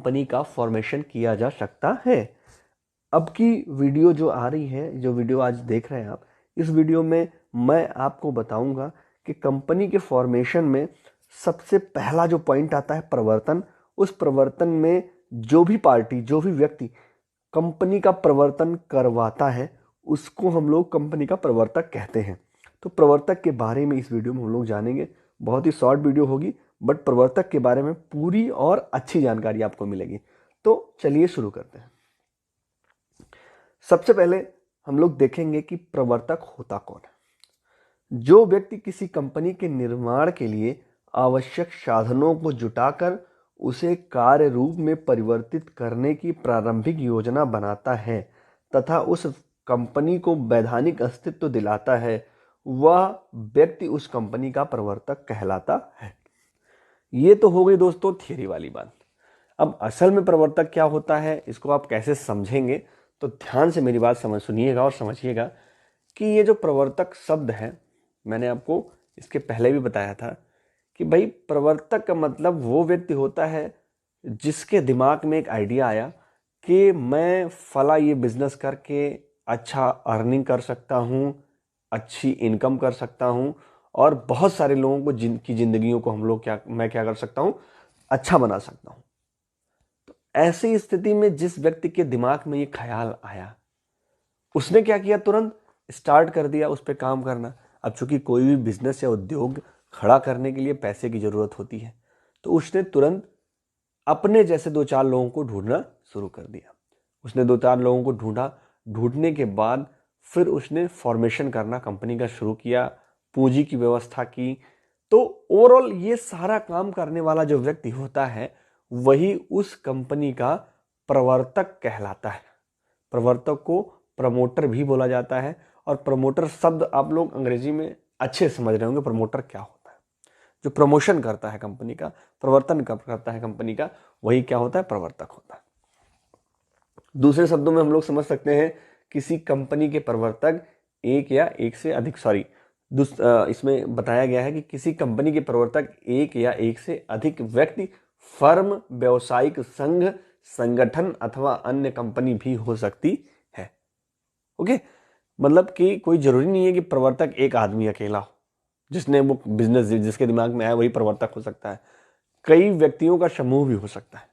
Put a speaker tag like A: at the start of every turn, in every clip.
A: Company का formation किया जा सकता है। अब की वीडियो जो आ रही है, जो वीडियो आज देख रहे हैं आप, इस वीडियो में मैं आपको बताऊंगा कि कंपनी के फॉर्मेशन में सबसे पहला जो पॉइंट आता है प्रवर्तन। उस प्रवर्तन में जो भी पार्टी, जो भी व्यक्ति कंपनी का प्रवर्तन करवाता है उसको हम लोग कंपनी का प्रवर्तक कहते हैं। तो प्रवर्तक के बारे में इस वीडियो में हम लोग जानेंगे। बहुत ही शॉर्ट वीडियो होगी, बट प्रवर्तक के बारे में पूरी और अच्छी जानकारी आपको मिलेगी। तो चलिए शुरू करते हैं। सबसे पहले हम लोग देखेंगे कि प्रवर्तक होता कौन है। जो व्यक्ति किसी कंपनी के निर्माण के लिए आवश्यक साधनों को जुटाकर उसे कार्य रूप में परिवर्तित करने की प्रारंभिक योजना बनाता है तथा उस कंपनी को वैधानिक अस्तित्व दिलाता है, वह व्यक्ति उस कंपनी का प्रवर्तक कहलाता है। ये तो हो गई दोस्तों थियरी वाली बात। अब असल में प्रवर्तक क्या होता है, इसको आप कैसे समझेंगे, तो ध्यान से मेरी बात सुनिएगा और समझिएगा कि ये जो प्रवर्तक शब्द है, मैंने आपको इसके पहले भी बताया था कि भाई प्रवर्तक का मतलब वो व्यक्ति होता है जिसके दिमाग में एक आइडिया आया कि मैं फला ये बिजनेस करके अच्छा अर्निंग कर सकता हूँ, अच्छी इनकम कर सकता हूँ और बहुत सारे लोगों को जिनकी जिंदगियों को मैं क्या कर सकता हूँ, अच्छा बना सकता हूँ। तो ऐसी स्थिति में जिस व्यक्ति के दिमाग में ये ख्याल आया, उसने क्या किया, तुरंत स्टार्ट कर दिया उस पर काम करना। अब चूंकि कोई भी बिजनेस या उद्योग खड़ा करने के लिए पैसे की जरूरत होती है, तो उसने तुरंत अपने जैसे दो चार लोगों को ढूंढना शुरू कर दिया। उसने दो चार लोगों को ढूंढा, ढूंढने के बाद फिर उसने फॉर्मेशन करना कंपनी का शुरू किया, पूंजी की व्यवस्था की। तो ओवरऑल ये सारा काम करने वाला जो व्यक्ति होता है वही उस कंपनी का प्रवर्तक कहलाता है। प्रवर्तक को प्रमोटर भी बोला जाता है, और प्रमोटर शब्द आप लोग अंग्रेजी में अच्छे समझ रहे होंगे प्रमोटर क्या होता है। जो प्रमोशन करता है कंपनी का, प्रवर्तन करता है कंपनी का, वही क्या होता है, प्रवर्तक होता है। दूसरे शब्दों में हम लोग समझ सकते हैं किसी कंपनी के प्रवर्तक एक या एक से अधिक इसमें बताया गया है कि किसी कंपनी के प्रवर्तक एक या एक से अधिक व्यक्ति, फर्म, व्यवसायिक संघ, संगठन अथवा अन्य कंपनी भी हो सकती है। ओके, मतलब कि कोई जरूरी नहीं है कि प्रवर्तक एक आदमी अकेला हो, जिसने वो बिजनेस जिसके दिमाग में आया वही प्रवर्तक हो सकता है। कई व्यक्तियों का समूह भी हो सकता है।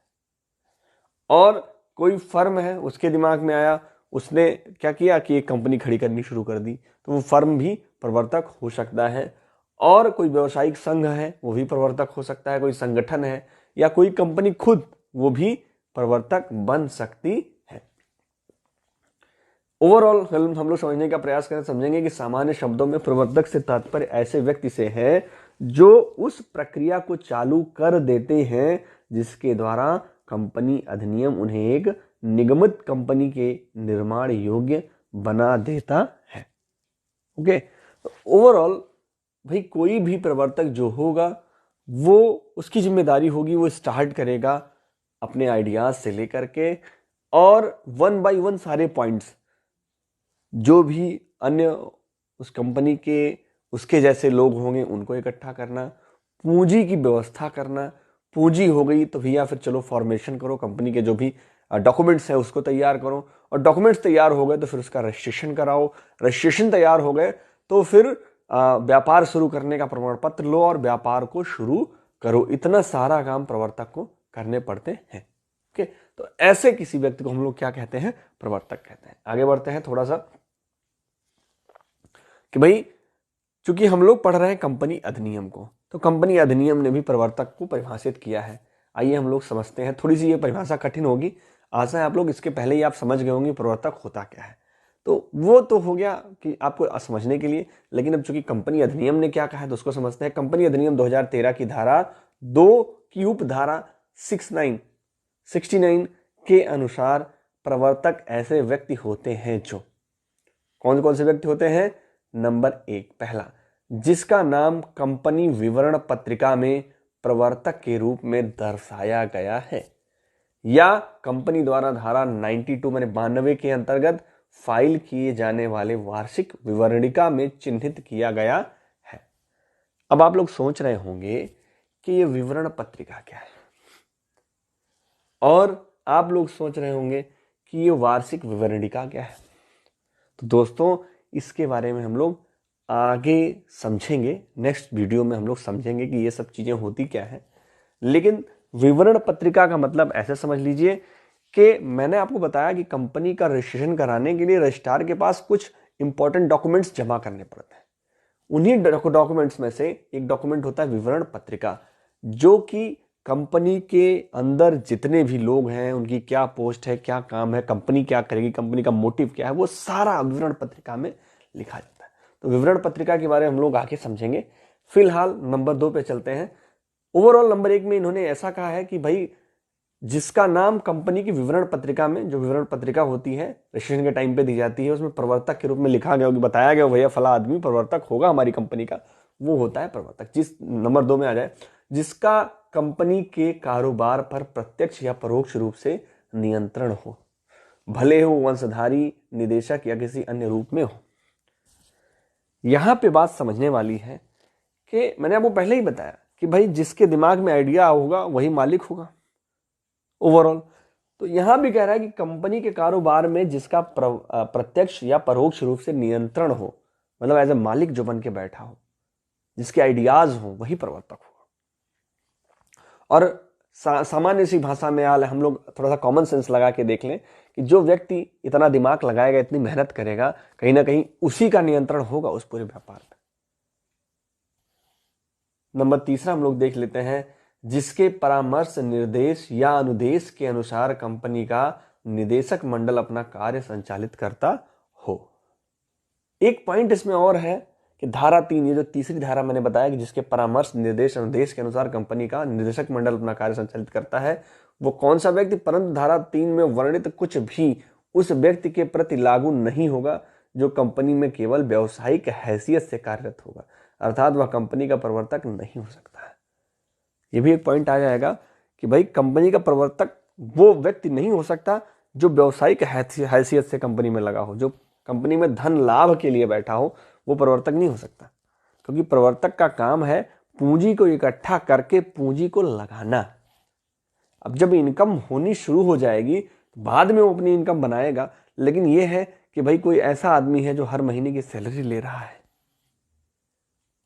A: और कोई फर्म है, उसके दिमाग में आया, उसने क्या किया कि एक कंपनी खड़ी करनी शुरू कर दी, तो वो फर्म भी प्रवर्तक हो सकता है। और कोई व्यवसायिक संघ है, वो भी प्रवर्तक हो सकता है। कोई संगठन है या कोई कंपनी खुद, वो भी प्रवर्तक बन सकती है। ओवरऑल हम लोग समझने का प्रयास करें, समझेंगे कि सामान्य शब्दों में प्रवर्तक से तात्पर्य ऐसे व्यक्ति से है जो उस प्रक्रिया को चालू कर देते हैं जिसके द्वारा कंपनी अधिनियम उन्हें एक निगमित कंपनी के निर्माण योग्य बना देता है। ओके, ओवरऑल भाई कोई भी प्रवर्तक जो होगा वो, उसकी जिम्मेदारी होगी वो स्टार्ट करेगा अपने आइडियाज से लेकर के, और वन बाय वन सारे पॉइंट्स जो भी अन्य उस कंपनी के उसके जैसे लोग होंगे उनको इकट्ठा करना, पूंजी की व्यवस्था करना। पूंजी हो गई तो भैया फिर चलो फॉर्मेशन करो, कंपनी के जो भी डॉक्यूमेंट्स है उसको तैयार करो, और डॉक्यूमेंट्स तैयार हो गए तो फिर उसका रजिस्ट्रेशन कराओ, रजिस्ट्रेशन तैयार हो गए तो फिर व्यापार शुरू करने का प्रमाण पत्र लो और व्यापार को शुरू करो। इतना सारा काम प्रवर्तक को करने पड़ते हैं। ओके, तो ऐसे किसी व्यक्ति को हम लोग क्या कहते हैं, प्रवर्तक कहते हैं। आगे बढ़ते हैं थोड़ा सा कि भाई चूंकि हम लोग पढ़ रहे हैं कंपनी अधिनियम को, तो कंपनी अधिनियम ने भी प्रवर्तक को परिभाषित किया है। आइए हम लोग समझते हैं। थोड़ी सी ये परिभाषा कठिन होगी, आशा है आप लोग इसके पहले ही आप समझ गए होंगे प्रवर्तक होता क्या है। तो वो तो हो गया कि आपको समझने के लिए, लेकिन अब चूंकि कंपनी अधिनियम ने क्या कहा है तो उसको समझते हैं। कंपनी अधिनियम 2013 की धारा 2 की उपधारा 69 के अनुसार प्रवर्तक ऐसे व्यक्ति होते हैं जो, कौन कौन से व्यक्ति होते हैं, नंबर 1, पहला, जिसका नाम कंपनी विवरण पत्रिका में प्रवर्तक के रूप में दर्शाया गया है या कंपनी द्वारा धारा 92 माने 92 के अंतर्गत फाइल किए जाने वाले वार्षिक विवरणिका में चिन्हित किया गया है। अब आप लोग सोच रहे होंगे कि ये विवरण पत्रिका क्या है। और आप लोग सोच रहे होंगे कि ये वार्षिक विवरणिका क्या है। तो दोस्तों इसके बारे में हम लोग आगे समझेंगे, नेक्स्ट वीडियो में हम लोग समझेंगे कि ये सब चीजें होती क्या है। लेकिन विवरण पत्रिका का मतलब ऐसे समझ लीजिए कि मैंने आपको बताया कि कंपनी का रजिस्ट्रेशन कराने के लिए रजिस्ट्रार के पास कुछ इंपॉर्टेंट डॉक्यूमेंट्स जमा करने पड़ते हैं। उन्हीं डॉक्यूमेंट्स में से एक डॉक्यूमेंट होता है विवरण पत्रिका, जो कि कंपनी के अंदर जितने भी लोग हैं, उनकी क्या पोस्ट है, क्या काम है, कंपनी क्या करेगी, कंपनी का मोटिव क्या है, वो सारा विवरण पत्रिका में लिखा जाता है। तो विवरण पत्रिका के बारे में हम लोग आगे समझेंगे। फिलहाल नंबर 2 पे चलते हैं। ओवरऑल नंबर 1 में इन्होंने ऐसा कहा है कि भाई जिसका नाम कंपनी की विवरण पत्रिका में, जो विवरण पत्रिका होती है रजिस्ट्रेशन के टाइम पे दी जाती है, उसमें प्रवर्तक के रूप में लिखा गया होगा, बताया गया भैया फला आदमी प्रवर्तक होगा हमारी कंपनी का, वो होता है प्रवर्तक। जिस नंबर 2 में आ जाए, जिसका कंपनी के कारोबार पर प्रत्यक्ष या परोक्ष रूप से नियंत्रण हो, भले हो वंशधारी, निदेशक या किसी अन्य रूप में हो। यहां पे बात समझने वाली है कि मैंने आपको पहले ही बताया कि भाई जिसके दिमाग में आइडिया होगा वही मालिक होगा ओवरऑल। तो यहां भी कह रहा है कि कंपनी के कारोबार में जिसका प्रत्यक्ष या परोक्ष रूप से नियंत्रण हो, मतलब एज ए मालिक जो बन के बैठा हो, जिसके आइडियाज हो, वही प्रवर्तक होगा। और सामान्य सी भाषा में हम लोग थोड़ा सा कॉमन सेंस लगा के देख लें कि जो व्यक्ति इतना दिमाग लगाएगा, इतनी मेहनत करेगा, कहीं ना कहीं उसी का नियंत्रण होगा उस पूरे व्यापार पे। नंबर 3 हम लोग देख लेते हैं, जिसके परामर्श, निर्देश या अनुदेश के अनुसार कंपनी का निदेशक मंडल अपना कार्य संचालित करता हो। एक पॉइंट इसमें और है कि धारा 3, ये जो तीसरी धारा मैंने बताया कि जिसके परामर्श, निर्देश, अनुदेश के अनुसार कंपनी का निदेशक मंडल अपना कार्य संचालित करता है, वो कौन सा व्यक्ति, परंतु धारा 3 में वर्णित कुछ भी उस व्यक्ति के प्रति लागू नहीं होगा जो कंपनी में केवल व्यावसायिक हैसियत से कार्यरत होगा, अर्थात वह कंपनी का प्रवर्तक नहीं हो सकता है। ये भी एक पॉइंट आ जाएगा कि भाई कंपनी का प्रवर्तक वो व्यक्ति नहीं हो सकता जो व्यावसायिक हैसियत से कंपनी में लगा हो, जो कंपनी में धन लाभ के लिए बैठा हो, वो प्रवर्तक नहीं हो सकता। क्योंकि प्रवर्तक का काम है पूंजी को इकट्ठा करके पूंजी को लगाना। अब जब इनकम होनी शुरू हो जाएगी बाद में वो अपनी इनकम बनाएगा, लेकिन ये है कि भाई कोई ऐसा आदमी है जो हर महीने की सैलरी ले रहा है,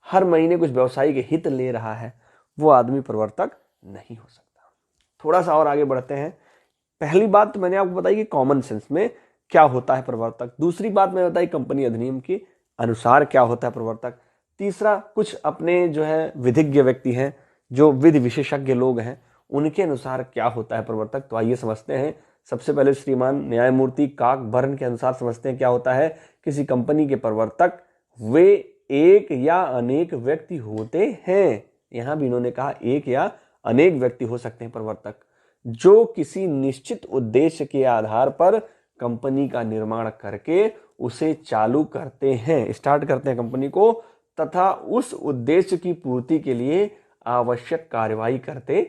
A: हर महीने कुछ व्यवसायिक हित ले रहा है, वो आदमी प्रवर्तक नहीं हो सकता। थोड़ा सा और आगे बढ़ते हैं। पहली बात तो मैंने आपको बताई कि कॉमन सेंस में क्या होता है प्रवर्तक। दूसरी बात मैंने बताई कंपनी अधिनियम के अनुसार क्या होता है प्रवर्तक। तीसरा, कुछ अपने जो है विधिज्ञ व्यक्ति हैं, जो विधि विशेषज्ञ लोग हैं, उनके अनुसार क्या होता है प्रवर्तक। तो आइए समझते हैं। सबसे पहले श्रीमान न्यायमूर्ति काकभर्न के अनुसार समझते हैं क्या होता है। किसी कंपनी के प्रवर्तक वे एक या अनेक व्यक्ति होते हैं, यहां भी इन्होंने कहा एक या अनेक व्यक्ति हो सकते हैं प्रवर्तक, जो किसी निश्चित उद्देश्य के आधार पर कंपनी का निर्माण करके उसे चालू करते हैं, स्टार्ट करते हैं कंपनी को, तथा उस उद्देश्य की पूर्ति के लिए आवश्यक कार्रवाई करते